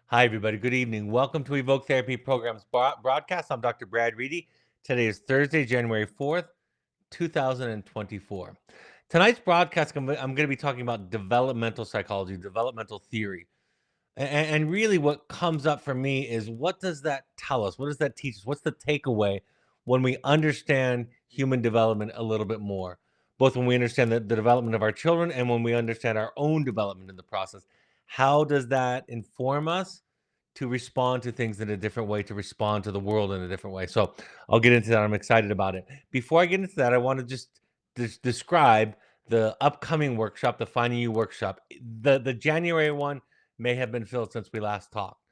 Hi, everybody. Good evening. Welcome to Evoke Therapy Programs broadcast. I'm Dr. Brad Reedy. Today is Thursday, January 4th, 2024. Tonight's broadcast, I'm going to be talking about developmental psychology, developmental theory. And really, what comes up for me is what does that tell us? What does that teach us? What's the takeaway when we understand human development a little bit more? Both when we understand the development of our children and when we understand our own development in the process. How does that inform us to respond to things in a different way, to respond to the world in a different way? So I'll get into that. I'm excited about it. Before I get into that, I want to just describe the upcoming workshop, the Finding You workshop. The January one may have been filled since we last talked.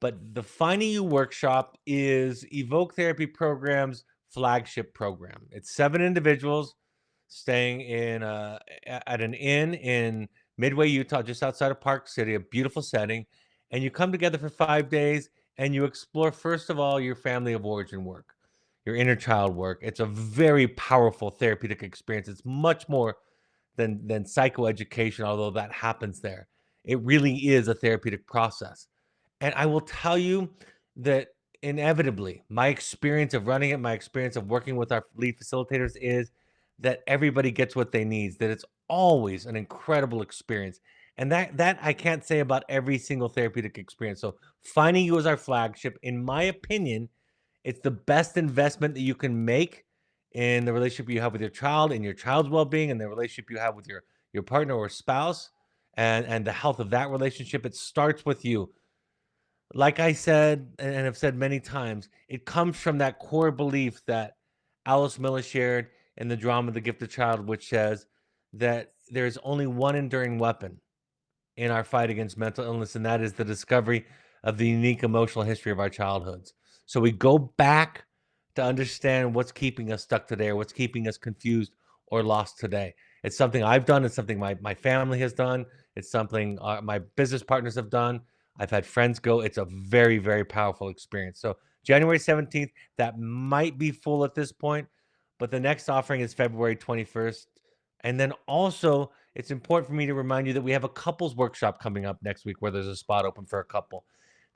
But the Finding You workshop is Evoke Therapy Program's flagship program. It's 7 individuals staying at an inn in Midway, Utah, just outside of Park City, a beautiful setting. And you come together for 5 days and you explore, first of all, your family of origin work, your inner child work. It's a very powerful therapeutic experience. It's much more than psychoeducation, although that happens there. It really is a therapeutic process. And I will tell you that inevitably, my experience of running it, my experience of working with our lead facilitators is that everybody gets what they need, that it's always an incredible experience. And that I can't say about every single therapeutic experience. So Finding You as our flagship, in my opinion, it's the best investment that you can make in the relationship you have with your child and your child's well-being and the relationship you have with your partner or spouse and the health of that relationship. It starts with you. Like I said, and have said many times, it comes from that core belief that Alice Miller shared in the drama The Gifted Child, which says that there's only one enduring weapon in our fight against mental illness, and that is the discovery of the unique emotional history of our childhoods. So we go back to understand what's keeping us stuck today or what's keeping us confused or lost today. It's something I've done. It's something my family has done. It's something my business partners have done. I've had friends go. It's a very, very powerful experience. So January 17th, that might be full at this point, but the next offering is February 21st. And then also, it's important for me to remind you that we have a couples workshop coming up next week where there's a spot open for a couple.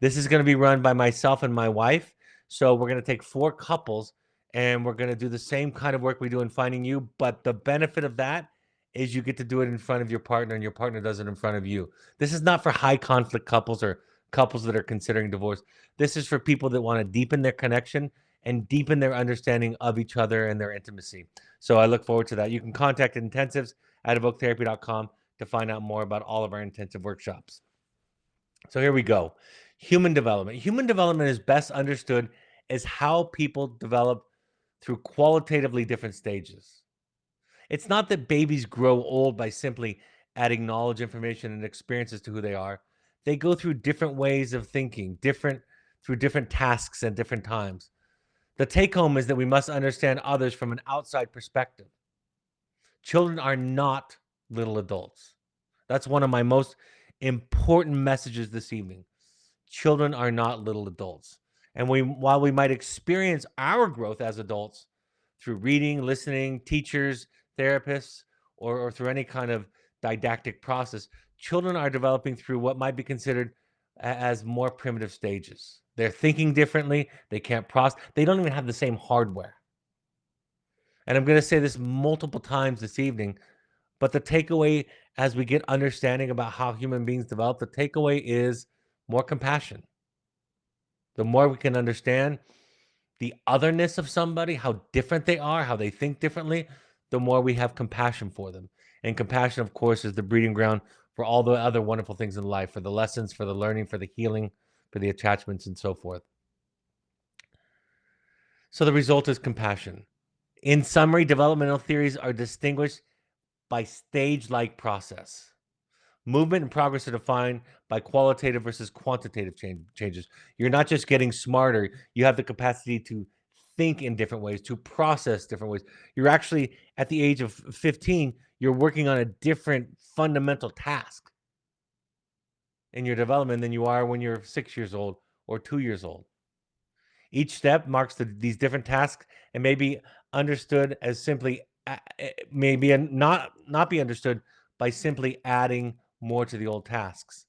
This is going to be run by myself and my wife. So we're going to take 4 couples and we're going to do the same kind of work we do in Finding You. But the benefit of that is you get to do it in front of your partner and your partner does it in front of you. This is not for high conflict couples or couples that are considering divorce. This is for people that want to deepen their connection and deepen their understanding of each other and their intimacy. So I look forward to that. You can contact intensives at evoketherapy.com to find out more about all of our intensive workshops. So here we go. Human development. Human development is best understood as how people develop through qualitatively different stages. It's not that babies grow old by simply adding knowledge, information, and experiences to who they are. They go through different ways of thinking, through different tasks at different times. The take home is that we must understand others from an outside perspective. Children are not little adults. That's one of my most important messages this evening. Children are not little adults. And while we might experience our growth as adults through reading, listening, teachers, therapists, or through any kind of didactic process, children are developing through what might be considered as more primitive stages. They're thinking differently. They can't process. They don't even have the same hardware. And I'm going to say this multiple times this evening, but the takeaway as we get understanding about how human beings develop, the takeaway is more compassion. The more we can understand the otherness of somebody, how different they are, how they think differently, the more we have compassion for them. And compassion, of course, is the breeding ground for all the other wonderful things in life, for the lessons, for the learning, for the healing, for the attachments, and so forth. So the result is compassion. In summary, developmental theories are distinguished by stage-like process. Movement and progress are defined by qualitative versus quantitative changes. You're not just getting smarter, you have the capacity to think in different ways, to process different ways. You're actually, at the age of 15, you're working on a different fundamental task in your development than you are when you're 6 years old or 2 years old. Each step marks these different tasks and may be understood as simply, maybe not be understood by simply adding more to the old tasks.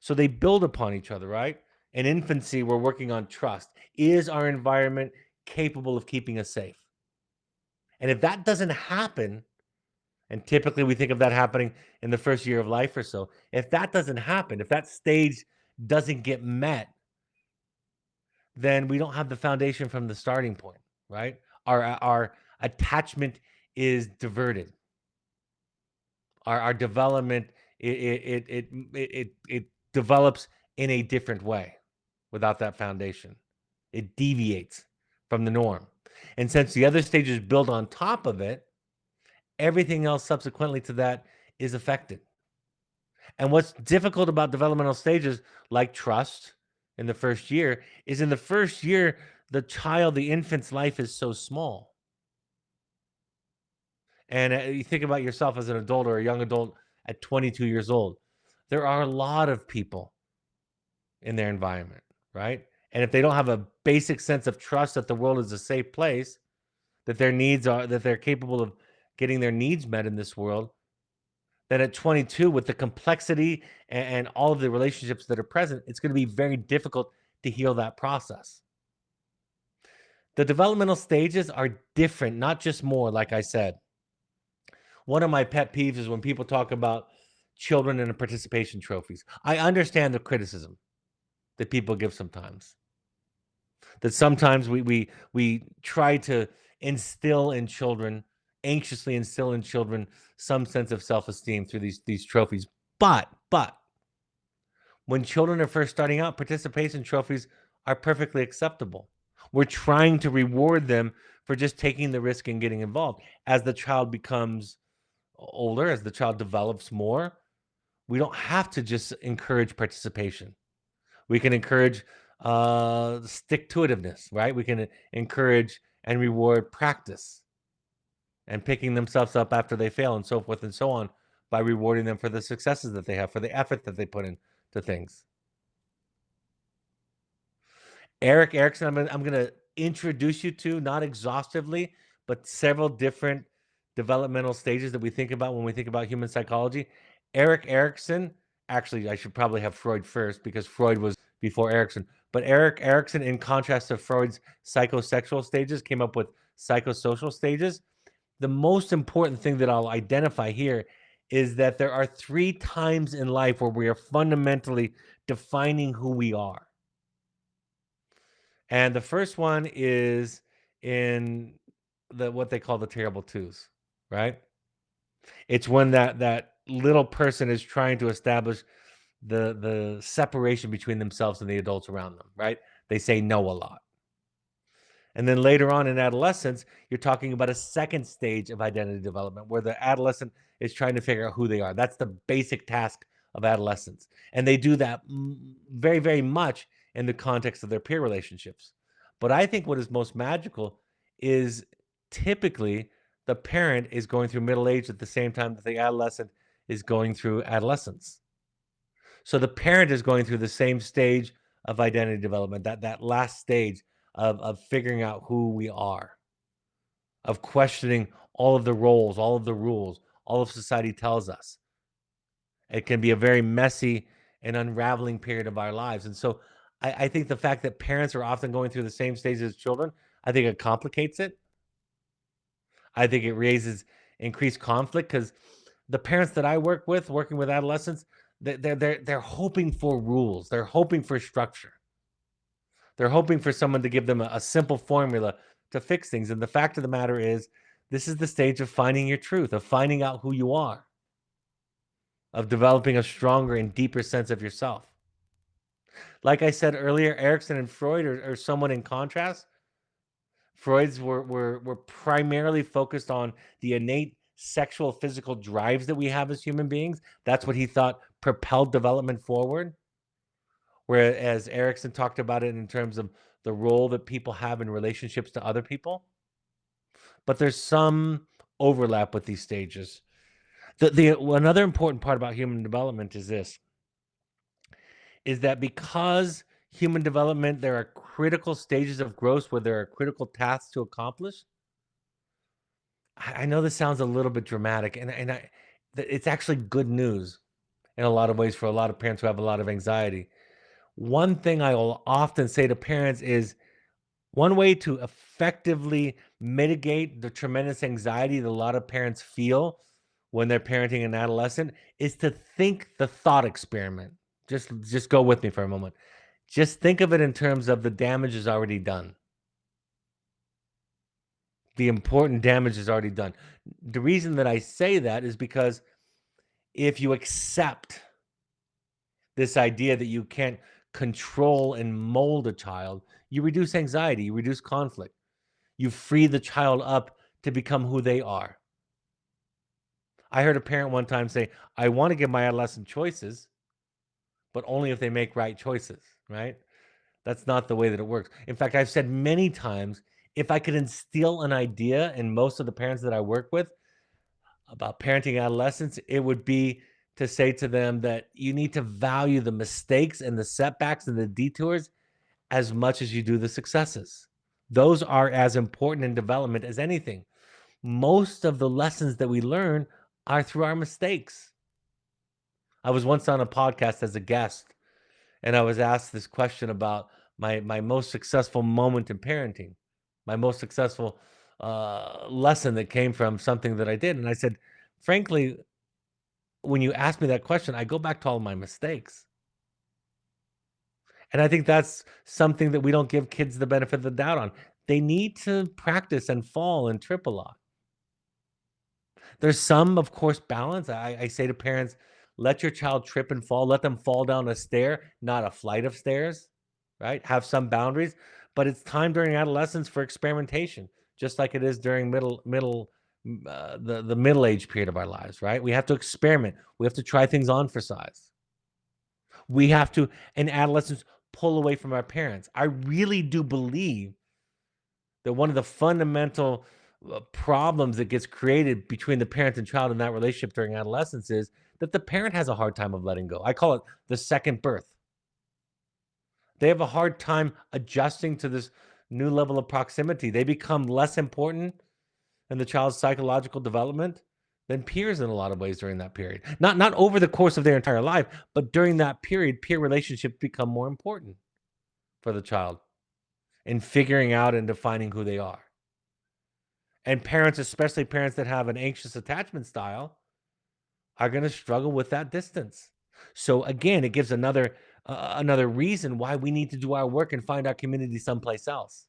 So they build upon each other, right? In infancy, we're working on trust. Is our environment capable of keeping us safe? And if that doesn't happen, and typically we think of that happening in the first year of life or so, if that doesn't happen, if that stage doesn't get met, then we don't have the foundation from the starting point, right? Our attachment is diverted. Our development it develops in a different way without that foundation. It deviates from the norm. And since the other stages build on top of it, everything else subsequently to that is affected. And what's difficult about developmental stages like trust in the first year is in the first year, the infant's life is so small. And you think about yourself as an adult or a young adult at 22 years old. There are a lot of people in their environment, right? And if they don't have a basic sense of trust that the world is a safe place, that they're capable of getting their needs met in this world, then at 22, with the complexity and all of the relationships that are present, it's going to be very difficult to heal that process. The developmental stages are different, not just more, like I said. One of my pet peeves is when people talk about children and participation trophies. I understand the criticism that people give sometimes. That sometimes we try to anxiously instill in children some sense of self-esteem through these trophies. But when children are first starting out, participation trophies are perfectly acceptable. We're trying to reward them for just taking the risk and getting involved. As the child becomes older, as the child develops more, we don't have to just encourage participation. We can encourage stick-to-itiveness, right? We can encourage and reward practice and picking themselves up after they fail and so forth and so on by rewarding them for the successes that they have, for the effort that they put into things. Eric Erickson, I'm gonna introduce you to, not exhaustively, but several different developmental stages that we think about when we think about human psychology. Eric Erickson, actually, I should probably have Freud first because Freud was before Erickson. But Eric Erickson, in contrast to Freud's psychosexual stages, came up with psychosocial stages. The most important thing that I'll identify here is that there are 3 times in life where we are fundamentally defining who we are. And the first one is in what they call the terrible twos, right? It's when that little person is trying to establish the separation between themselves and the adults around them, right? They say no a lot. And then later on in adolescence, you're talking about a second stage of identity development where the adolescent is trying to figure out who they are. That's the basic task of adolescence. And they do that very, very much in the context of their peer relationships. But I think what is most magical is typically the parent is going through middle age at the same time that the adolescent is going through adolescence. So the parent is going through the same stage of identity development, that last stage of figuring out who we are, of questioning all of the roles, all of the rules, all of society tells us. It can be a very messy and unraveling period of our lives. And so I think the fact that parents are often going through the same stages as children, I think it complicates it. I think it raises increased conflict because the parents that I work with, working with adolescents, they're hoping for rules. They're hoping for structure. They're hoping for someone to give them a simple formula to fix things. And the fact of the matter is, this is the stage of finding your truth, of finding out who you are, of developing a stronger and deeper sense of yourself. Like I said earlier, Erickson and Freud are somewhat in contrast. Freud's were primarily focused on the innate sexual physical drives that we have as human beings. That's what he thought propelled development forward. Whereas Erickson talked about it in terms of the role that people have in relationships to other people. But there's some overlap with these stages. Another important part about human development is this, is that because human development, there are critical stages of growth where there are critical tasks to accomplish. I know this sounds a little bit dramatic, and it's actually good news. in a lot of ways for a lot of parents who have a lot of anxiety. One thing I will often say to parents is one way to effectively mitigate the tremendous anxiety that a lot of parents feel when they're parenting an adolescent is to think the thought experiment. Just go with me for a moment. Just think of it in terms of the damage is already done. The important damage is already done. The reason that I say that is because if you accept this idea that you can't control and mold a child, you reduce anxiety, you reduce conflict, you free the child up to become who they are. I heard a parent one time say, I want to give my adolescent choices, but only if they make right choices, right? That's not the way that it works. In fact, I've said many times, if I could instill an idea in most of the parents that I work with about parenting adolescents, it would be to say to them that you need to value the mistakes and the setbacks and the detours as much as you do the successes. Those are as important in development as anything. Most of the lessons that we learn are through our mistakes. I was once on a podcast as a guest, and I was asked this question about my most successful moment in parenting, my most successful lesson that came from something that I did. And I said, frankly, when you ask me that question, I go back to all my mistakes. And I think that's something that we don't give kids the benefit of the doubt on. They need to practice and fall and trip a lot. There's some, of course, balance. I say to parents, let your child trip and fall. Let them fall down a stair, not a flight of stairs, right? Have some boundaries, but it's time during adolescence for experimentation, just like it is during the middle age period of our lives, right? We have to experiment. We have to try things on for size. We have to, in adolescence, pull away from our parents. I really do believe that one of the fundamental problems that gets created between the parent and child in that relationship during adolescence is that the parent has a hard time of letting go. I call it the second birth. They have a hard time adjusting to this new level of proximity. They become less important in the child's psychological development than peers in a lot of ways during that period. Not over the course of their entire life, but during that period, peer relationships become more important for the child in figuring out and defining who they are. And parents, especially parents that have an anxious attachment style, are going to struggle with that distance. So again, it gives another reason why we need to do our work and find our community someplace else.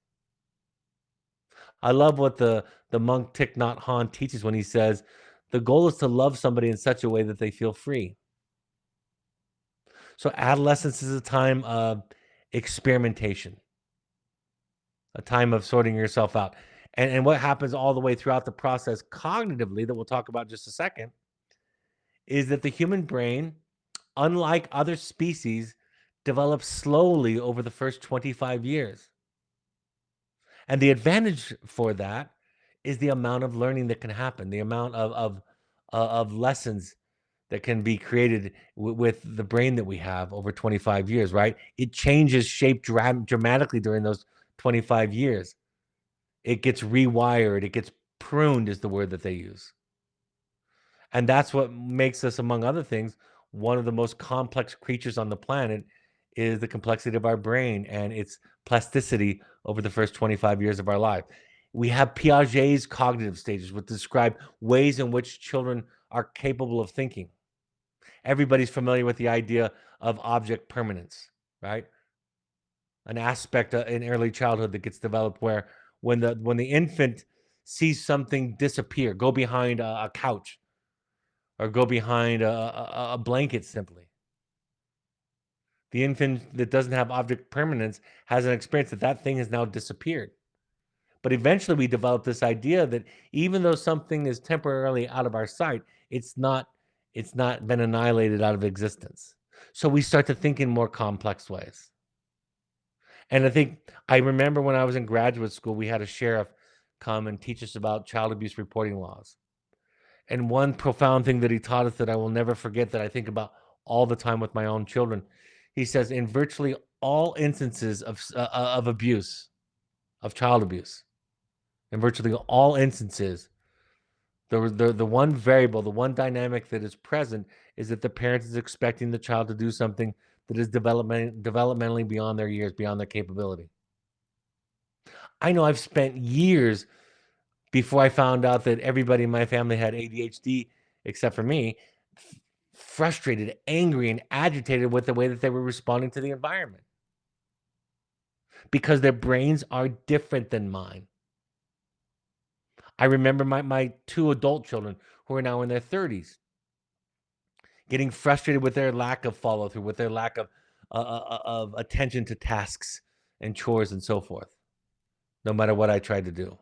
I love what the monk Thich Nhat Hanh teaches when he says, the goal is to love somebody in such a way that they feel free. So adolescence is a time of experimentation, a time of sorting yourself out. And what happens all the way throughout the process cognitively, that we'll talk about in just a second, is that the human brain, unlike other species, develops slowly over the first 25 years. And the advantage for that is the amount of learning that can happen, the amount of lessons that can be created with the brain that we have over 25 years, right? It changes shape dramatically during those 25 years. It gets rewired, it gets pruned is the word that they use. And that's what makes us, among other things, one of the most complex creatures on the planet is the complexity of our brain and its plasticity over the first 25 years of our life. We have Piaget's cognitive stages, which describe ways in which children are capable of thinking. Everybody's familiar with the idea of object permanence, right? An aspect in early childhood that gets developed where when the infant sees something disappear, go behind a couch or go behind a blanket simply. The infant that doesn't have object permanence has an experience that that thing has now disappeared. But eventually we develop this idea that even though something is temporarily out of our sight, it's not been annihilated out of existence. So we start to think in more complex ways. And I remember when I was in graduate school, we had a sheriff come and teach us about child abuse reporting laws. And one profound thing that he taught us that I will never forget, that I think about all the time with my own children, he says, in virtually all instances of abuse, of child abuse, in virtually all instances, The one variable, the one dynamic that is present is that the parent is expecting the child to do something that is developmentally beyond their years, beyond their capability. I know I've spent years before I found out that everybody in my family had ADHD except for me, frustrated, angry, and agitated with the way that they were responding to the environment because their brains are different than mine. I remember my two adult children who are now in their 30s getting frustrated with their lack of follow through, with their lack of attention to tasks and chores and so forth, no matter what I tried to do.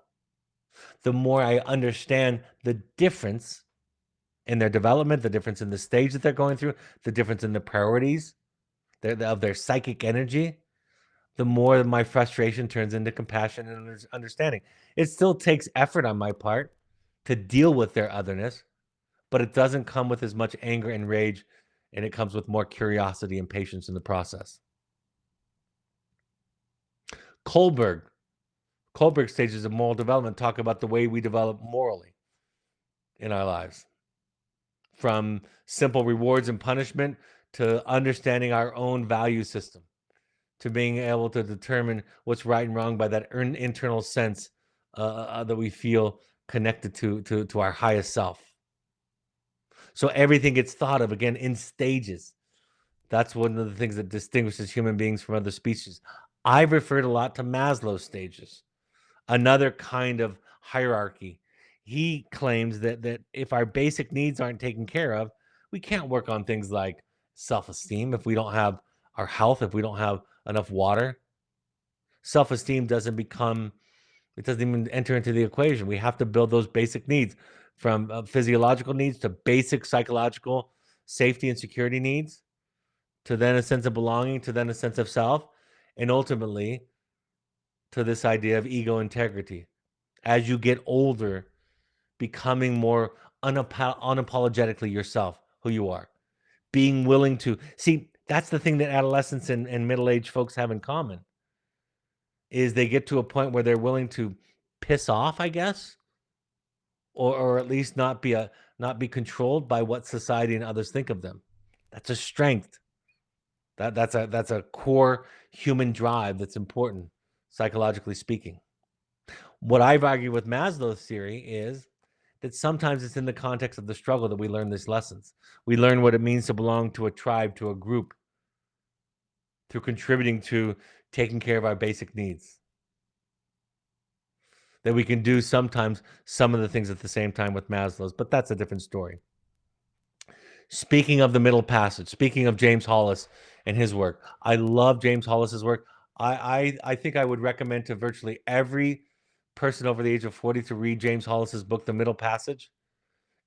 The more I understand the difference in their development, the difference in the stage that they're going through, the difference in the priorities of their psychic energy, the more my frustration turns into compassion and understanding. It still takes effort on my part to deal with their otherness, but it doesn't come with as much anger and rage, and it comes with more curiosity and patience in the process. Kohlberg stages of moral development talk about the way we develop morally in our lives, from simple rewards and punishment to understanding our own value system, to being able to determine what's right and wrong by that internal sense that we feel connected to our highest self. So everything gets thought of again in stages. That's one of the things that distinguishes human beings from other species. I've referred a lot to Maslow's stages, another kind of hierarchy. He claims that if our basic needs aren't taken care of, we can't work on things like self-esteem if we don't have our health, if we don't have enough water. Self-esteem doesn't even enter into the equation. We have to build those basic needs, from physiological needs to basic psychological safety and security needs, to then a sense of belonging, to then a sense of self, and ultimately to this idea of ego integrity. As you get older, becoming more unapologetically yourself, who you are, being willing to see. That's the thing that adolescents and middle-aged folks have in common, is they get to a point where they're willing to piss off, I guess, or at least not be controlled by what society and others think of them. That's a strength. That's a core human drive that's important, psychologically speaking. What I've argued with Maslow's theory is that sometimes it's in the context of the struggle that we learn these lessons. We learn what it means to belong to a tribe, to a group, through contributing to taking care of our basic needs. That we can do sometimes some of the things at the same time with Maslow's, but that's a different story. Speaking of the middle passage, speaking of James Hollis and his work, I love James Hollis's work. I think I would recommend to virtually every person over the age of 40 to read James Hollis's book, The Middle Passage.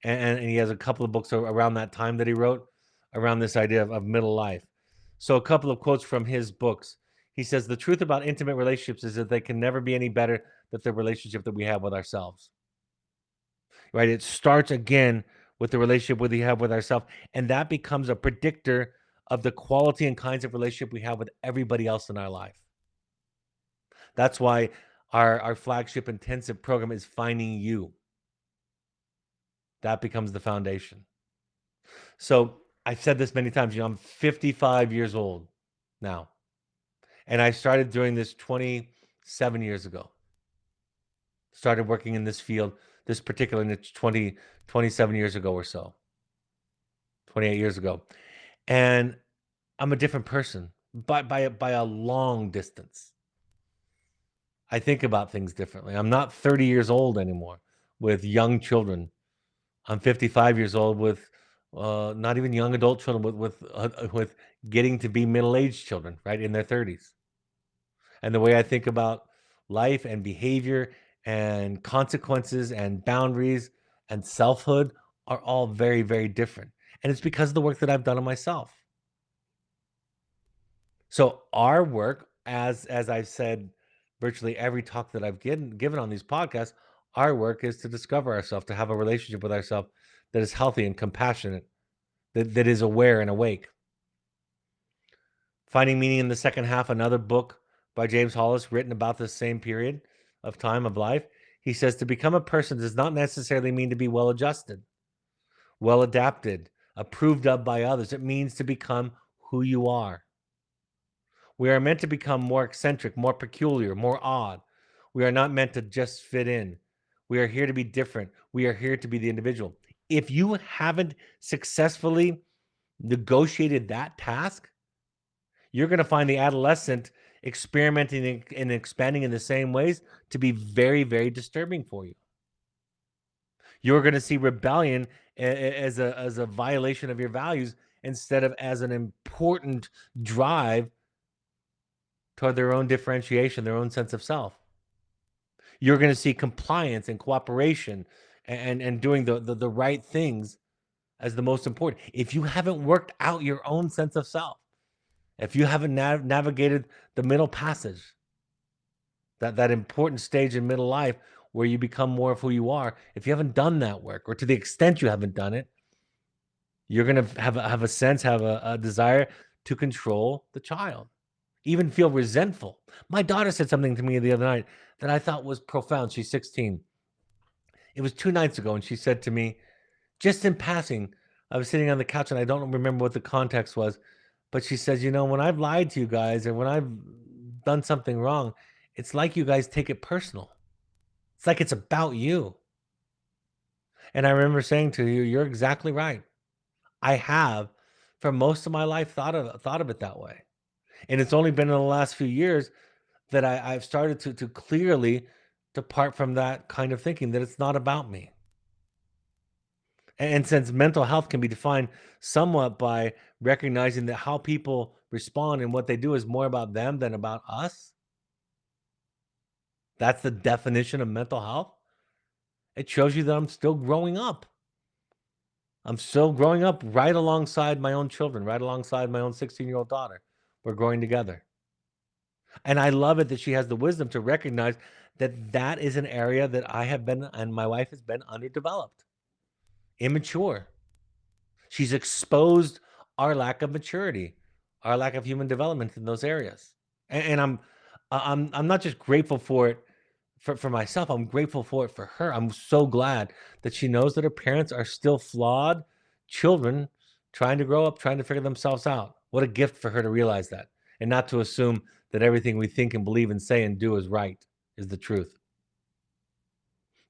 And he has a couple of books around that time that he wrote around this idea of middle life. So a couple of quotes from his books. He says, the truth about intimate relationships is that they can never be any better than the relationship that we have with ourselves. Right? It starts again with the relationship we have with ourselves, and that becomes a predictor of the quality and kinds of relationship we have with everybody else in our life. That's why our flagship intensive program is Finding You. That becomes the foundation. So I've said this many times, I'm 55 years old now, and I started doing this 27 years ago. Started working in this field, this particular niche 27 years ago or so, 28 years ago. And I'm a different person by a long distance. I think about things differently. I'm not 30 years old anymore with young children. I'm 55 years old with not even young adult children, with getting to be middle-aged children, right, in their 30s. And the way I think about life and behavior and consequences and boundaries and selfhood are all very, very different. And it's because of the work that I've done on myself. So our work, as I've said, virtually every talk that I've given on these podcasts, our work is to discover ourselves, to have a relationship with ourselves that is healthy and compassionate, that is aware and awake. Finding Meaning in the Second Half, another book by James Hollis, written about the same period of time of life. He says to become a person does not necessarily mean to be well adjusted, well adapted, approved of by others. It means to become who you are. We are meant to become more eccentric, more peculiar, more odd. We are not meant to just fit in. We are here to be different. We are here to be the individual. If you haven't successfully negotiated that task, you're going to find the adolescent experimenting and expanding in the same ways to be very, very disturbing for you. You're going to see rebellion as a violation of your values instead of as an important drive toward their own differentiation, their own sense of self. You're going to see compliance and cooperation and doing the right things as the most important. If you haven't worked out your own sense of self, if you haven't navigated the middle passage, that important stage in middle life where you become more of who you are, if you haven't done that work, or to the extent you haven't done it, you're going to have a sense, have a desire to control the child, even feel resentful. My daughter said something to me the other night that I thought was profound. She's 16. It was 2 nights ago, and she said to me, just in passing, I was sitting on the couch and I don't remember what the context was, but she says, when I've lied to you guys and when I've done something wrong, it's like you guys take it personal. It's like it's about you. And I remember saying to you, you're exactly right. I have for most of my life thought of it that way. And it's only been in the last few years that I've started to clearly depart from that kind of thinking, that it's not about me. And since mental health can be defined somewhat by recognizing that how people respond and what they do is more about them than about us, that's the definition of mental health. It shows you that I'm still growing up. I'm still growing up right alongside my own children, right alongside my own 16-year-old daughter. We're growing together. And I love it that she has the wisdom to recognize that that is an area that I have been and my wife has been underdeveloped, immature. She's exposed our lack of maturity, our lack of human development in those areas. And I'm not just grateful for it for myself. I'm grateful for it for her. I'm so glad that she knows that her parents are still flawed children trying to grow up, trying to figure themselves out. What a gift for her to realize that and not to assume that everything we think and believe and say and do is right, is the truth.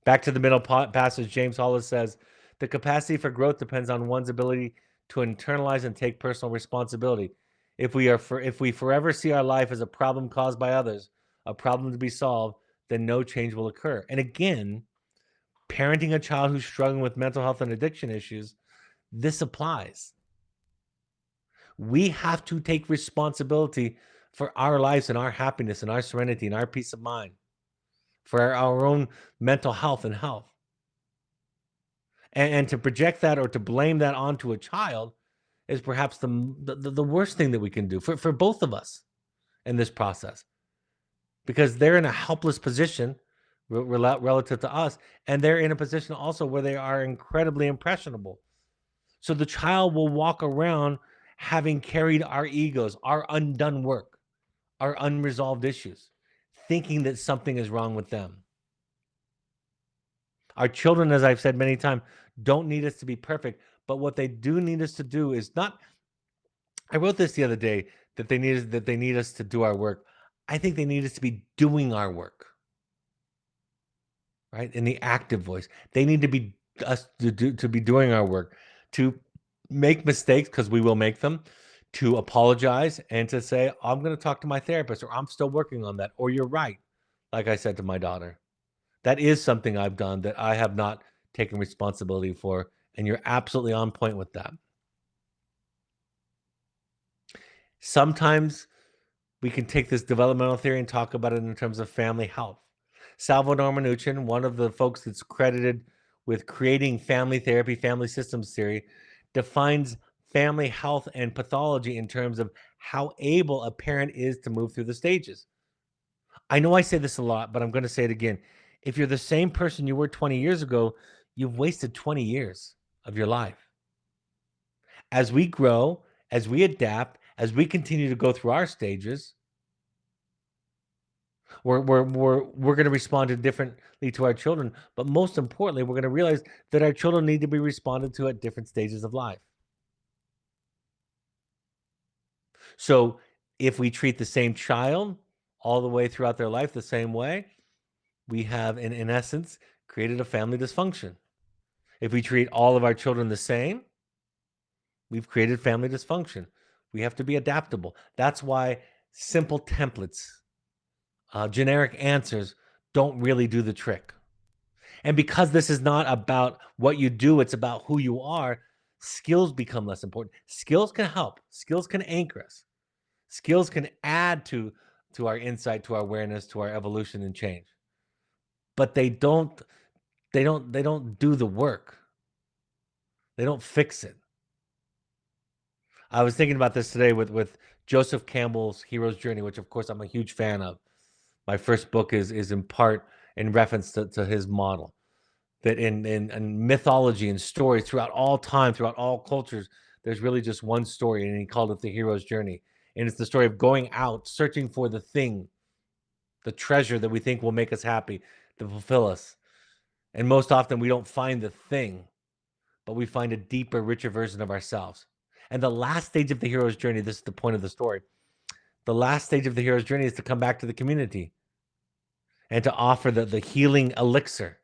Back to the middle passage, James Hollis says, the capacity for growth depends on one's ability to internalize and take personal responsibility. If we forever see our life as a problem caused by others, a problem to be solved, then no change will occur. And again, parenting a child who's struggling with mental health and addiction issues, this applies. We have to take responsibility for our lives and our happiness and our serenity and our peace of mind, for our own mental health and health. And to project that or to blame that onto a child is perhaps the worst thing that we can do for both of us in this process, because they're in a helpless position relative to us, and they're in a position also where they are incredibly impressionable. So the child will walk around having carried our egos, our undone work, our unresolved issues, thinking that something is wrong with them. Our children, as I've said many times, don't need us to be perfect, but what they do need us to do is not. I wrote this the other day that they need us to do our work. I think they need us to be doing our work, right? In the active voice, they need to be us to be doing our work, to make mistakes because we will make them, to apologize and to say, I'm going to talk to my therapist, or I'm still working on that, or you're right. Like I said to my daughter, that is something I've done that I have not taken responsibility for. And you're absolutely on point with that. Sometimes we can take this developmental theory and talk about it in terms of family health. Salvador Minuchin, one of the folks that's credited with creating family therapy, family systems theory, defines family health and pathology in terms of how able a parent is to move through the stages. I know I say this a lot, but I'm going to say it again. If you're the same person you were 20 years ago, you've wasted 20 years of your life. As we grow, as we adapt, as we continue to go through our stages, We're going to respond to differently to our children, but most importantly, we're going to realize that our children need to be responded to at different stages of life. So if we treat the same child all the way throughout their life the same way, we have, in essence, created a family dysfunction. If we treat all of our children the same, we've created family dysfunction. We have to be adaptable. That's why simple templates, generic answers don't really do the trick. And because this is not about what you do, it's about who you are, skills become less important. Skills can help, skills can anchor us, skills can add to our insight, to our awareness, to our evolution and change. But they don't do the work. They don't fix it. I was thinking about this today with Joseph Campbell's Hero's Journey, which of course I'm a huge fan of. My first book is in part in reference to his model. That in mythology and stories throughout all time, throughout all cultures, there's really just one story, and he called it the hero's journey. And it's the story of going out, searching for the thing, the treasure that we think will make us happy, to fulfill us. And most often we don't find the thing, but we find a deeper, richer version of ourselves. And the last stage of the hero's journey, this is the point of the story. The last stage of the hero's journey is to come back to the community and to offer the healing elixir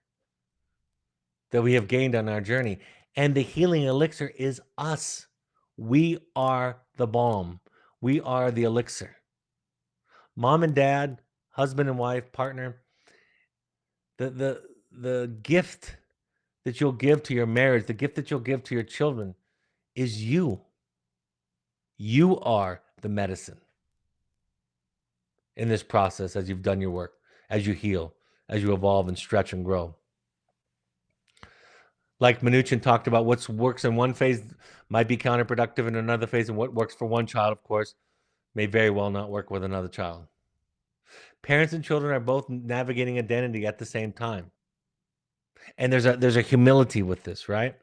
that we have gained on our journey. And the healing elixir is us. We are the balm. We are the elixir. Mom and dad, husband and wife, partner, the gift that you'll give to your marriage, the gift that you'll give to your children is you. You are the medicine in this process as you've done your work, as you heal, as you evolve and stretch and grow. Like Mnuchin talked about, what works in one phase might be counterproductive in another phase, and what works for one child, of course, may very well not work with another child. Parents and children are both navigating identity at the same time. And there's a humility with this, right?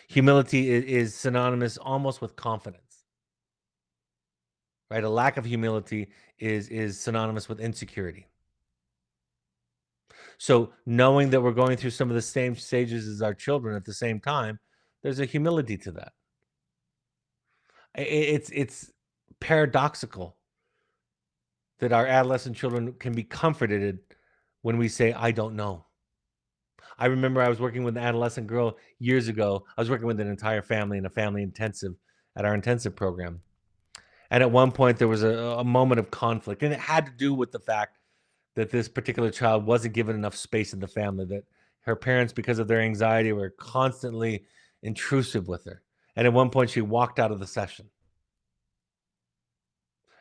Humility is synonymous almost with confidence, right? A lack of humility is synonymous with insecurity. So knowing that we're going through some of the same stages as our children at the same time, there's a humility to that. It's paradoxical that our adolescent children can be comforted when we say, I don't know. I remember I was working with an adolescent girl years ago. I was working with an entire family in a family intensive at our intensive program. And at one point, there was a moment of conflict, and it had to do with the fact that this particular child wasn't given enough space in the family, that her parents, because of their anxiety, were constantly intrusive with her. And at one point, she walked out of the session.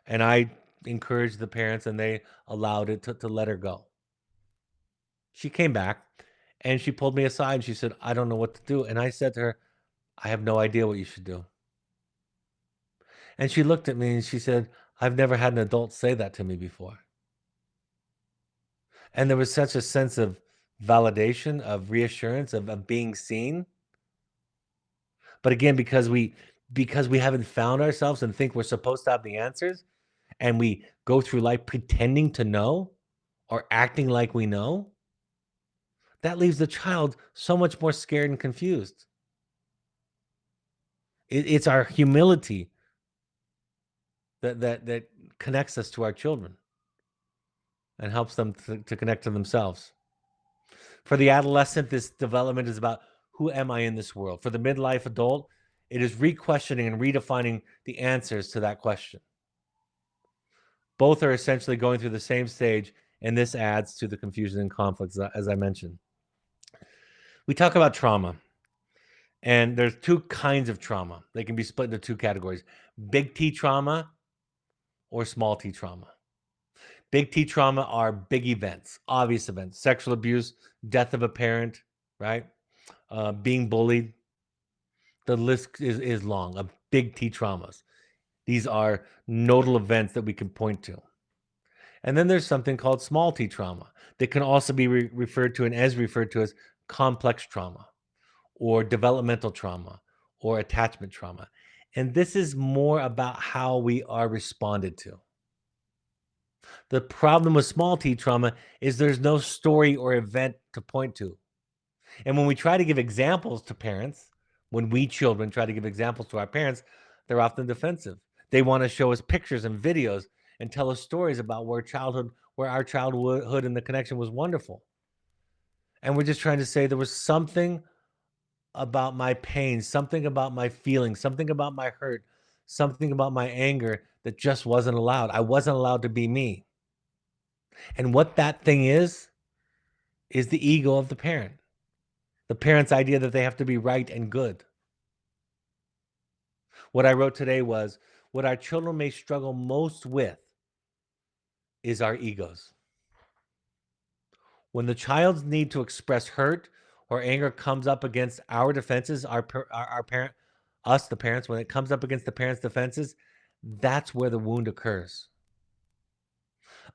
And I encouraged the parents, and they allowed it to let her go. She came back, and she pulled me aside, and she said, I don't know what to do. And I said to her, I have no idea what you should do. And she looked at me, and she said, I've never had an adult say that to me before. And there was such a sense of validation, of reassurance, of being seen. But again, because we haven't found ourselves and think we're supposed to have the answers, and we go through life pretending to know or acting like we know, that leaves the child so much more scared and confused. It's our humility that connects us to our children and helps them to connect to themselves. For the adolescent, this development is about, who am I in this world? For the midlife adult, it is re-questioning and redefining the answers to that question. Both are essentially going through the same stage, and this adds to the confusion and conflicts, as I mentioned. We talk about trauma, and there's two kinds of trauma. They can be split into two categories: big T trauma or small t trauma. Big T trauma are big events, obvious events: sexual abuse, death of a parent, right? Being bullied. The list is long of big T traumas. These are nodal events that we can point to. And then there's something called small t trauma that can also be referred to and as referred to as complex trauma or developmental trauma or attachment trauma. And this is more about how we are responded to. The problem with small t trauma is there's no story or event to point to. And when we try to give examples to parents, when we children try to give examples to our parents, they're often defensive. They want to show us pictures and videos and tell us stories about where our childhood and the connection was wonderful. And we're just trying to say there was something about my pain, something about my feelings, something about my hurt, something about my anger that just wasn't allowed. I wasn't allowed to be me. And what that thing is the ego of the parent. The parent's idea that they have to be right and good. What I wrote today was what our children may struggle most with is our egos. When the child's need to express hurt or anger comes up against our defenses, our parent, us, the parents, when it comes up against the parents' defenses, that's where the wound occurs.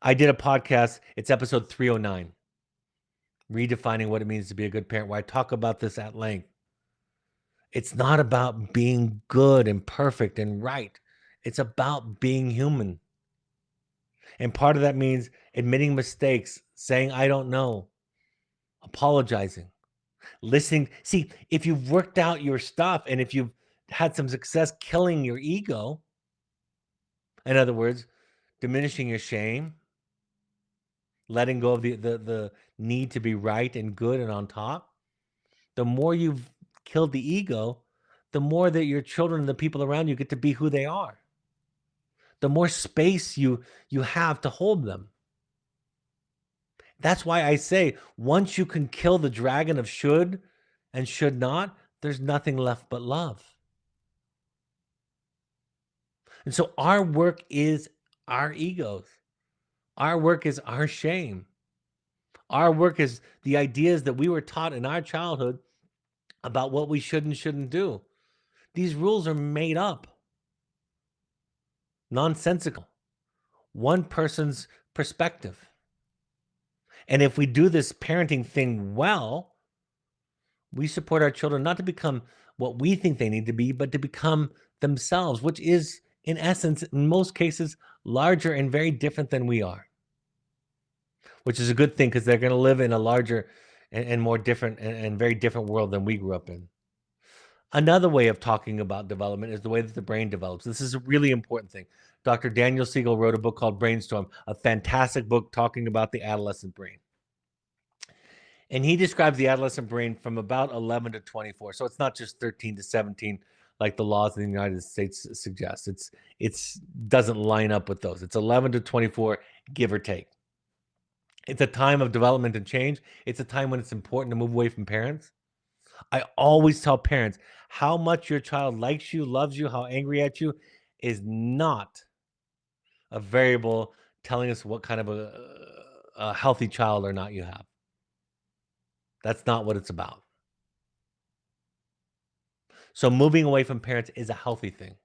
I did a podcast, it's episode 309, redefining what it means to be a good parent, where I talk about this at length. It's not about being good and perfect and right. It's about being human. And part of that means admitting mistakes, saying, I don't know, apologizing, listening. See, if you've worked out your stuff and if you've had some success killing your ego, in other words, diminishing your shame, letting go of the need to be right and good and on top, the more you've killed the ego, the more that your children and the people around you get to be who they are. The more space you have to hold them. That's why I say once you can kill the dragon of should and should not, there's nothing left but love. And so our work is our egos. Our work is our shame. Our work is the ideas that we were taught in our childhood about what we should and shouldn't do. These rules are made up, nonsensical, one person's perspective. And if we do this parenting thing well, we support our children not to become what we think they need to be, but to become themselves, which is, in essence, in most cases, larger and very different than we are. Which is a good thing because they're going to live in a larger and more different and very different world than we grew up in. Another way of talking about development is the way that the brain develops. This is a really important thing. Dr. Daniel Siegel wrote a book called Brainstorm, a fantastic book talking about the adolescent brain. And he describes the adolescent brain from about 11 to 24. So it's not just 13 to 17 like the laws in the United States suggest. It's doesn't line up with those. It's 11 to 24, give or take. It's a time of development and change. It's a time when it's important to move away from parents. I always tell parents how much your child likes you, loves you, how angry at you is not a variable telling us what kind of a healthy child or not you have. That's not what it's about. So moving away from parents is a healthy thing.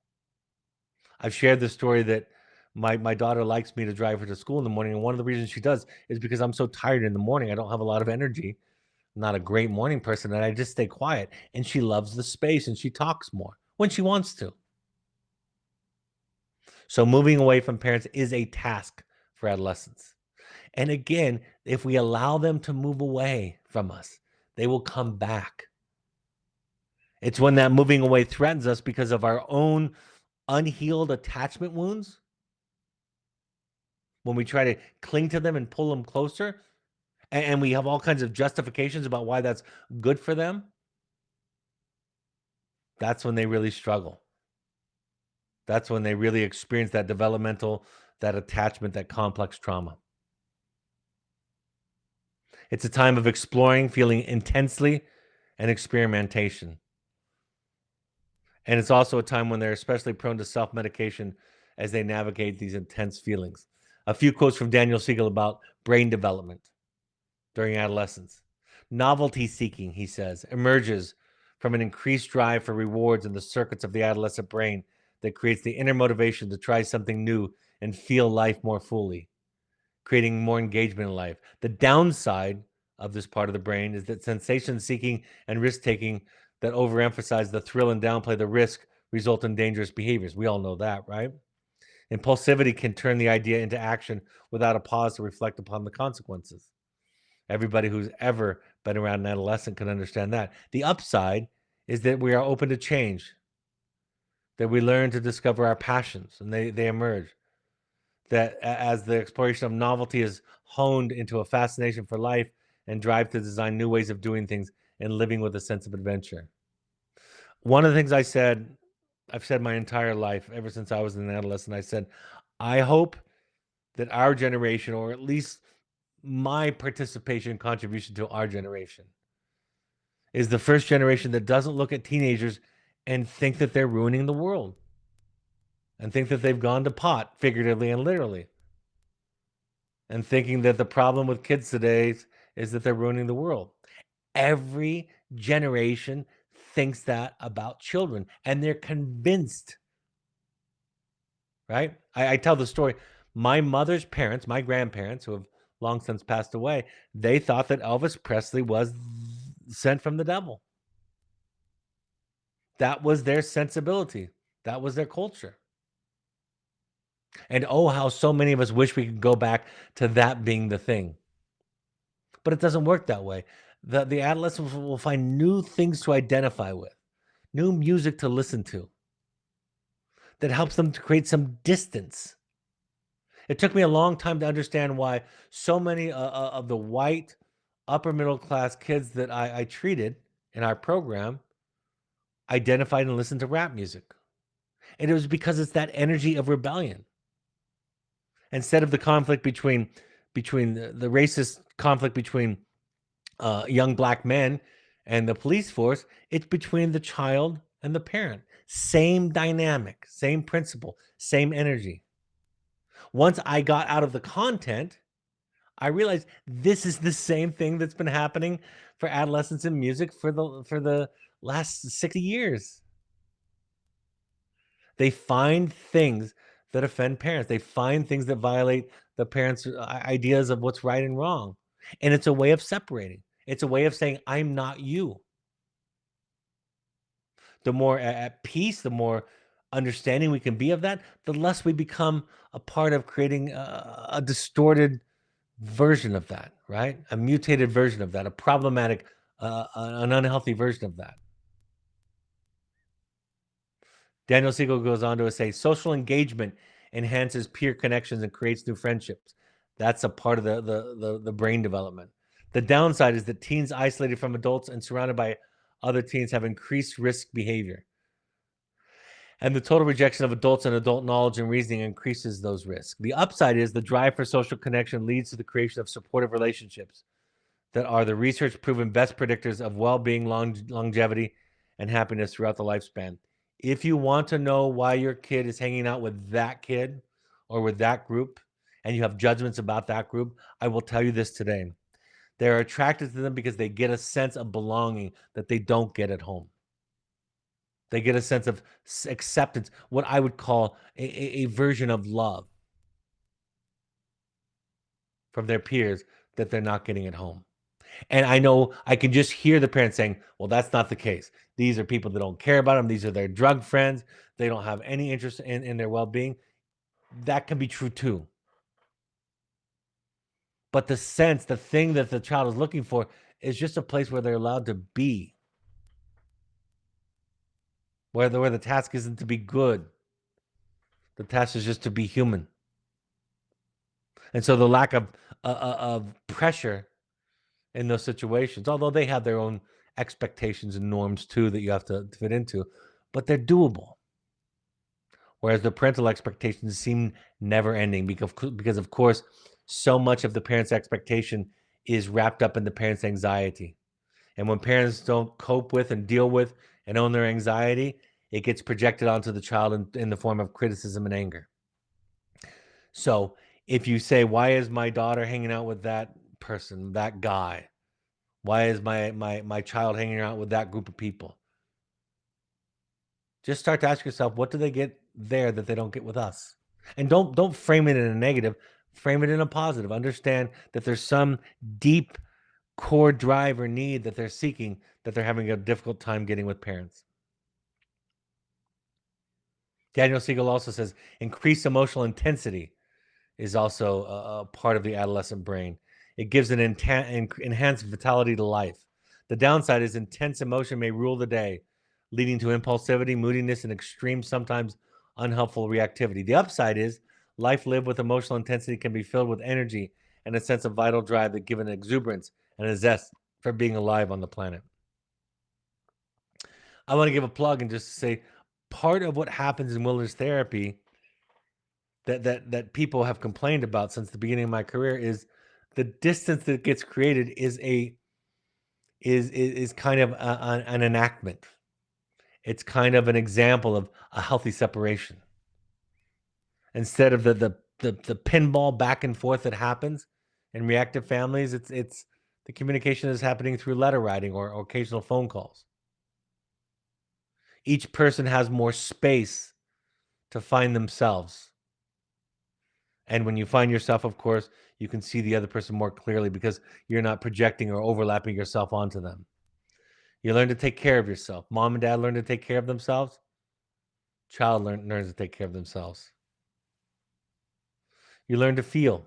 I've shared the story that my daughter likes me to drive her to school in the morning, and one of the reasons she does is because I'm so tired in the morning. I don't have a lot of energy. I'm not a great morning person, and I just stay quiet. And she loves the space, and she talks more when she wants to. So moving away from parents is a task for adolescents. And again, if we allow them to move away from us, they will come back. It's when that moving away threatens us because of our own unhealed attachment wounds. When we try to cling to them and pull them closer, and we have all kinds of justifications about why that's good for them, that's when they really struggle. That's when they really experience that developmental, that attachment, that complex trauma. It's a time of exploring, feeling intensely, and experimentation. And it's also a time when they're especially prone to self-medication as they navigate these intense feelings. A few quotes from Daniel Siegel about brain development during adolescence. Novelty seeking, he says, emerges from an increased drive for rewards in the circuits of the adolescent brain that creates the inner motivation to try something new and feel life more fully, creating more engagement in life. The downside of this part of the brain is that sensation seeking and risk taking that overemphasize the thrill and downplay the risk result in dangerous behaviors. We all know that, right? Impulsivity can turn the idea into action without a pause to reflect upon the consequences. Everybody who's ever been around an adolescent can understand that. The upside is that we are open to change, that we learn to discover our passions and they emerge. That as the exploration of novelty is honed into a fascination for life and drive to design new ways of doing things and living with a sense of adventure. One of the things I've said my entire life, ever since I was an adolescent, I said, I hope that our generation, or at least my participation and contribution to our generation, is the first generation that doesn't look at teenagers and think that they're ruining the world and think that they've gone to pot, figuratively and literally, and thinking that the problem with kids today is that they're ruining the world. Every generation thinks that about children, and they're convinced, right? I tell the story. My mother's parents, my grandparents, who have long since passed away, they thought that Elvis Presley was sent from the devil. That was their sensibility. That was their culture. And oh, how so many of us wish we could go back to that being the thing. But it doesn't work that way. The adolescents will find new things to identify with, new music to listen to that helps them to create some distance. It took me a long time to understand why so many of the white upper middle class kids that I treated in our program identified and listened to rap music. And it was because it's that energy of rebellion. Instead of the conflict between the racist conflict between young black men and the police force, it's between the child and the parent. Same dynamic, same principle, same energy. Once I got out of the content, I realized this is the same thing that's been happening for adolescents in music for the last 60 years. They find things that offend parents. They find things that violate the parents' ideas of what's right and wrong. And it's a way of separating. It's a way of saying, I'm not you. The more at peace, the more understanding we can be of that, the less we become a part of creating a distorted version of that, right? A mutated version of that, a problematic, an unhealthy version of that. Daniel Siegel goes on to say, social engagement enhances peer connections and creates new friendships. That's a part of the brain development. The downside is that teens isolated from adults and surrounded by other teens have increased risk behavior. And the total rejection of adults and adult knowledge and reasoning increases those risks. The upside is the drive for social connection leads to the creation of supportive relationships that are the research proven best predictors of well-being, longevity, and happiness throughout the lifespan. If you want to know why your kid is hanging out with that kid or with that group, and you have judgments about that group, I will tell you this today. They're attracted to them because they get a sense of belonging that they don't get at home. They get a sense of acceptance, what I would call a version of love from their peers that they're not getting at home. And I know I can just hear the parents saying, well, that's not the case. These are people that don't care about them. These are their drug friends. They don't have any interest in their well being. That can be true too. But the sense, the thing that the child is looking for is just a place where they're allowed to be, where the task isn't to be good. The task is just to be human. And so the lack of pressure in those situations, although they have their own expectations and norms too that you have to fit into, but they're doable. Whereas the parental expectations seem never ending because of course, so much of the parent's expectation is wrapped up in the parent's anxiety. And when parents don't cope with and deal with and own their anxiety, it gets projected onto the child in the form of criticism and anger. So if you say, why is my daughter hanging out with that person, that guy? Why is my child hanging out with that group of people? Just start to ask yourself, what do they get there that they don't get with us? And don't frame it in a negative, frame it in a positive. Understand that there's some deep core drive or need that they're seeking that they're having a difficult time getting with parents. Daniel Siegel also says increased emotional intensity is also a part of the adolescent brain. It gives an enhanced vitality to life. The downside is intense emotion may rule the day, leading to impulsivity, moodiness, and extreme, sometimes unhelpful reactivity. The upside is life lived with emotional intensity can be filled with energy and a sense of vital drive that give an exuberance and a zest for being alive on the planet. I want to give a plug and just say part of what happens in wilderness therapy that people have complained about since the beginning of my career is the distance that gets created is kind of an enactment. It's kind of an example of a healthy separation. Instead of the pinball back and forth that happens in reactive families, it's the communication is happening through letter writing or occasional phone calls. Each person has more space to find themselves. And when you find yourself, of course, you can see the other person more clearly because you're not projecting or overlapping yourself onto them. You learn to take care of yourself. Mom and dad learn to take care of themselves. Child learns to take care of themselves. You learn to feel,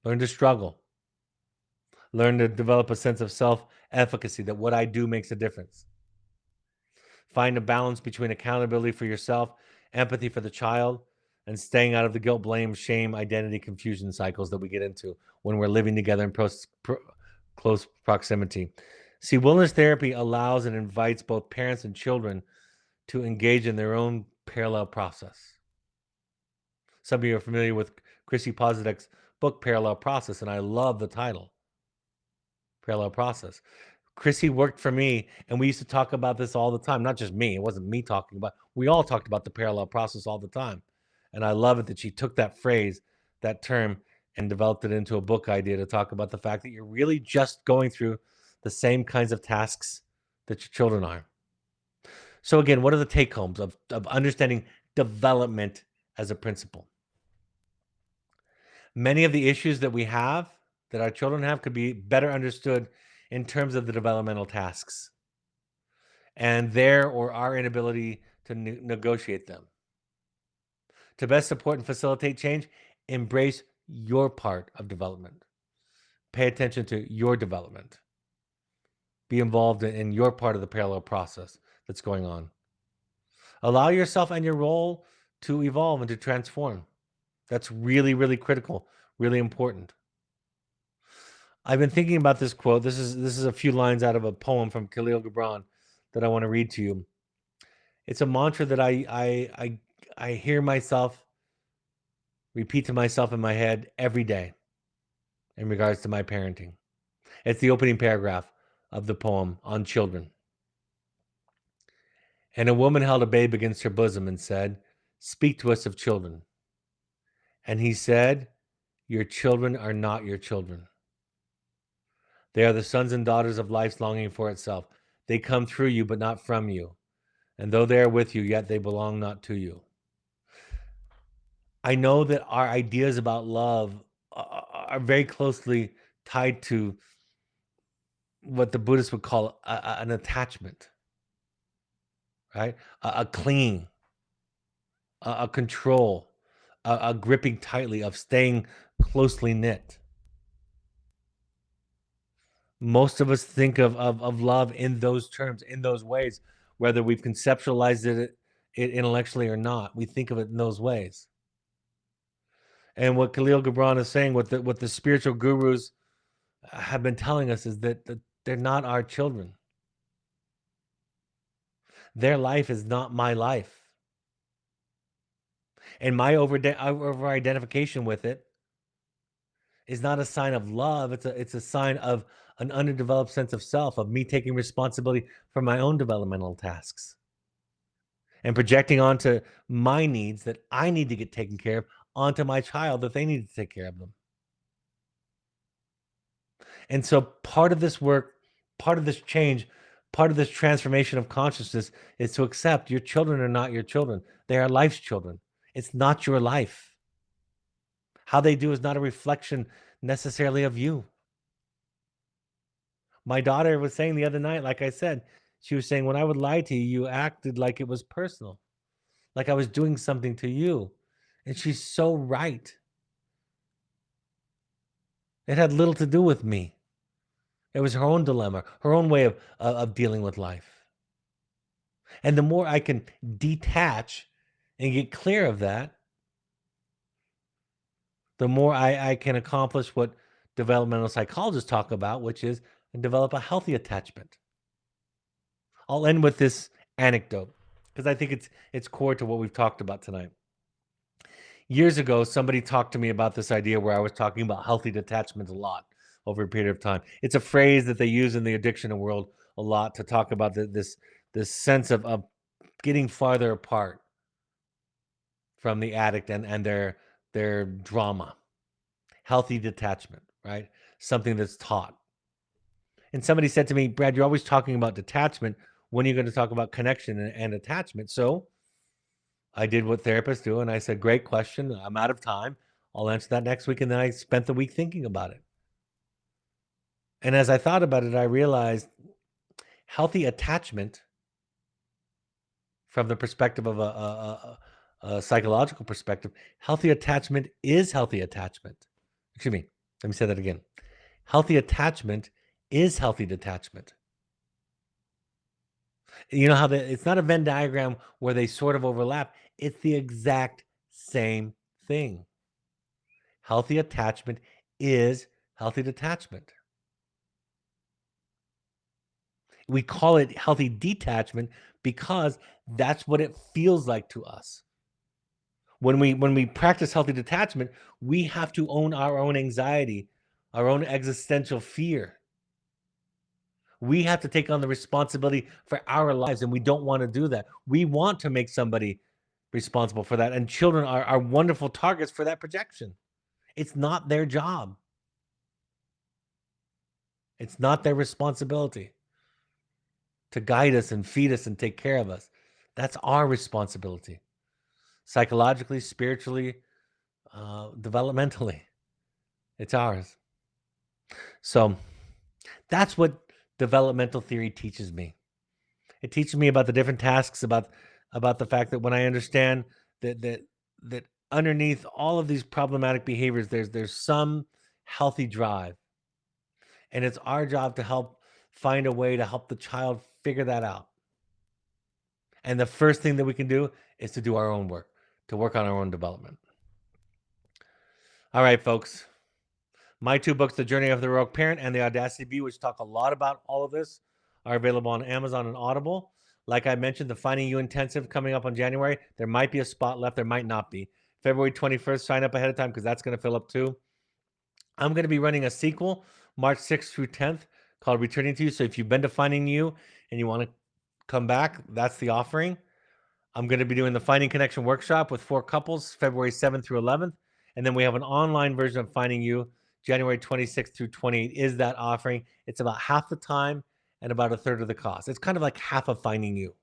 learn to struggle, learn to develop a sense of self-efficacy that what I do makes a difference. Find a balance between accountability for yourself, empathy for the child, and staying out of the guilt, blame, shame, identity confusion cycles that we get into when we're living together in close proximity. See, wellness therapy allows and invites both parents and children to engage in their own parallel process. Some of you are familiar with Chrissy Pozadek's book, Parallel Process, and I love the title, Parallel Process. Chrissy worked for me, and we used to talk about this all the time. Not just me, it wasn't me talking about, we all talked about the parallel process all the time. And I love it that she took that phrase, that term, and developed it into a book idea to talk about the fact that you're really just going through the same kinds of tasks that your children are. So again, what are the take homes of understanding development as a principle? Many of the issues that we have, that our children have, could be better understood in terms of the developmental tasks and their or our inability to negotiate them. To best support and facilitate change, embrace your part of development. Pay attention to your development. Be involved in your part of the parallel process that's going on. Allow yourself and your role to evolve and to transform. That's really, really critical, really important. I've been thinking about this quote. This is a few lines out of a poem from Khalil Gibran that I want to read to you. It's a mantra that I hear myself repeat to myself in my head every day in regards to my parenting. It's the opening paragraph of the poem on children. And a woman held a babe against her bosom and said, "Speak to us of children." And he said, "Your children are not your children. They are the sons and daughters of life's longing for itself. They come through you, but not from you. And though they are with you, yet they belong not to you." I know that our ideas about love are very closely tied to what the Buddhists would call an attachment, right? A clinging, a control, a gripping tightly, of staying closely knit. Most of us think of love in those terms, in those ways, whether we've conceptualized it intellectually or not. We think of it in those ways. And what Khalil Gibran is saying, what the spiritual gurus have been telling us, is that they're not our children. Their life is not my life. And my over identification with it is not a sign of love. It's a sign of an underdeveloped sense of self, of me taking responsibility for my own developmental tasks and projecting onto my needs that I need to get taken care of onto my child, that they need to take care of them. And so part of this work, part of this change, part of this transformation of consciousness is to accept your children are not your children. They are life's children. It's not your life. How they do is not a reflection necessarily of you. My daughter was saying the other night, like I said, she was saying, when I would lie to you, you acted like it was personal. like I was doing something to you. And she's so right. It had little to do with me. It was her own dilemma, her own way of dealing with life. And the more I can detach and get clear of that, the more I can accomplish what developmental psychologists talk about, which is develop a healthy attachment. I'll end with this anecdote because I think it's core to what we've talked about tonight. Years ago, somebody talked to me about this idea where I was talking about healthy detachment a lot over a period of time. It's a phrase that they use in the addiction world a lot to talk about this sense of getting farther apart from the addict and their drama. Healthy detachment, right? Something that's taught. And somebody said to me, Brad, you're always talking about detachment. When are you going to talk about connection and attachment? So I did what therapists do. And I said, great question. I'm out of time. I'll answer that next week. And then I spent the week thinking about it. And as I thought about it, I realized healthy attachment from the perspective of a psychological perspective, healthy attachment is healthy attachment. Excuse me. Let me say that again. Healthy attachment is healthy detachment. You know how it's not a Venn diagram where they sort of overlap. It's the exact same thing. Healthy attachment is healthy detachment. We call it healthy detachment because that's what it feels like to us. When we practice healthy detachment, we have to own our own anxiety, our own existential fear. We have to take on the responsibility for our lives, and we don't want to do that. We want to make somebody responsible for that, and children are wonderful targets for that projection. It's not their job. It's not their responsibility to guide us and feed us and take care of us. That's our responsibility, psychologically, spiritually, developmentally. It's ours. So that's what developmental theory teaches me. It teaches me about the different tasks, about the fact that when I understand that underneath all of these problematic behaviors, there's some healthy drive, and it's our job to help find a way to help the child figure that out. And the first thing that we can do is to do our own work, to work on our own development. All right, folks. My two books, The Journey of the Heroic Parent and The Audacity to Be, which talk a lot about all of this, are available on Amazon and Audible. Like I mentioned, the Finding You Intensive coming up on January. There might be a spot left. There might not be. February 21st, sign up ahead of time because that's going to fill up too. I'm going to be running a sequel March 6th through 10th called Returning to You. So if you've been to Finding You and you want to come back, that's the offering. I'm going to be doing the Finding Connection workshop with 4 couples February 7th through 11th. And then we have an online version of Finding You January 26th through 28th is that offering. It's about half the time and about a third of the cost. It's kind of like half of Finding You.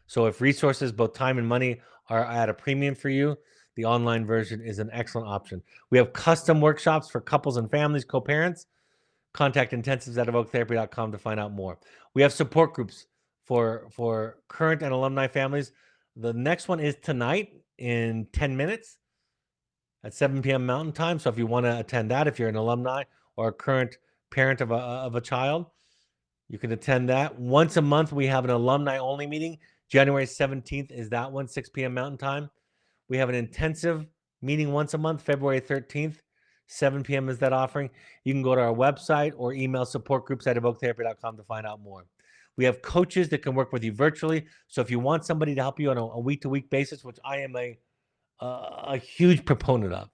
So if resources, both time and money, are at a premium for you, the online version is an excellent option. We have custom workshops for couples and families, co-parents. Contact intensives at evoketherapy.com to find out more. We have support groups for current and alumni families. The next one is tonight in 10 minutes at 7 p.m. Mountain Time. So if you want to attend that, if you're an alumni or a current parent of a child, you can attend that. Once a month, we have an alumni-only meeting. January 17th is that one, 6 p.m. Mountain Time. We have an intensive meeting once a month, February 13th, 7 p.m. is that offering. You can go to our website or email supportgroups@evoketherapy.com to find out more. We have coaches that can work with you virtually. So if you want somebody to help you on a week-to-week basis, which I am a huge proponent of,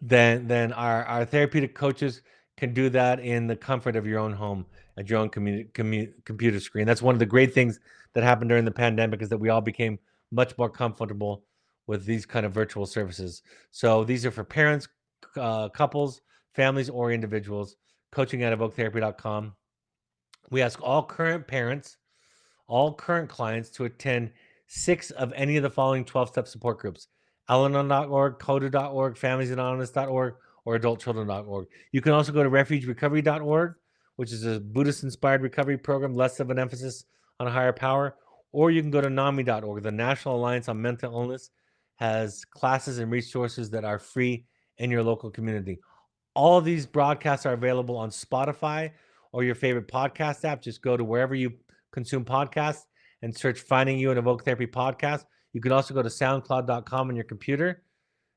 then our therapeutic coaches can do that in the comfort of your own home at your own computer screen. That's one of the great things that happened during the pandemic is that we all became much more comfortable with these kind of virtual services. So these are for parents, couples, families, or individuals. Coaching at evoketherapy.com. We ask all current parents, all current clients to attend 6 of any of the following 12-step support groups: Al-Anon.org, CODA.org, FamiliesAnonymous.org, or AdultChildren.org. You can also go to RefugeRecovery.org, which is a Buddhist-inspired recovery program, less of an emphasis on a higher power, or you can go to NAMI.org. The National Alliance on Mental Illness has classes and resources that are free in your local community. All of these broadcasts are available on Spotify or your favorite podcast app. Just go to wherever you consume podcasts and search Finding You an Evoke Therapy Podcast. You can also go to soundcloud.com on your computer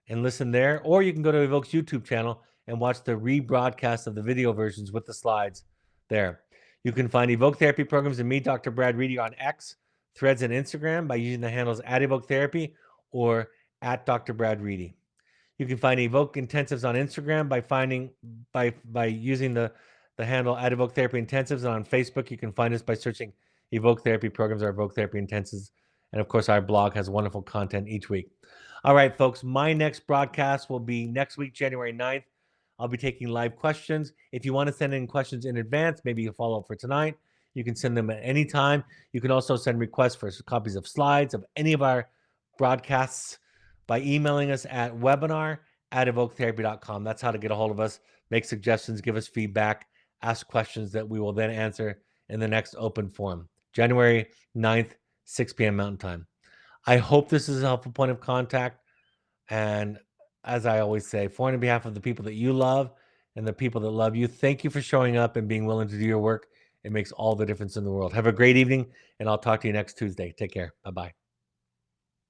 and listen there, or you can go to Evoke's YouTube channel and watch the rebroadcast of the video versions with the slides there. You can find Evoke Therapy programs and me, Dr. Brad Reedy, on X, Threads, and Instagram by using the handles @Evoke Therapy or @Dr. Brad Reedy. You can find Evoke Intensives on Instagram by using the handle @Evoke Therapy Intensives, and on Facebook you can find us by searching Evoke Therapy Programs or Evoke Therapy Intensives. And of course, our blog has wonderful content each week. All right, folks, my next broadcast will be next week, January 9th. I'll be taking live questions. If you want to send in questions in advance, maybe you follow up for tonight, you can send them at any time. You can also send requests for copies of slides of any of our broadcasts by emailing us at webinar@evoketherapy.com. That's how to get a hold of us, make suggestions, give us feedback, ask questions that we will then answer in the next open forum, January 9th, 6 p.m. Mountain Time. I hope this is a helpful point of contact. And as I always say, for and on behalf of the people that you love and the people that love you, thank you for showing up and being willing to do your work. It makes all the difference in the world. Have a great evening, and I'll talk to you next Tuesday. Take care. Bye-bye.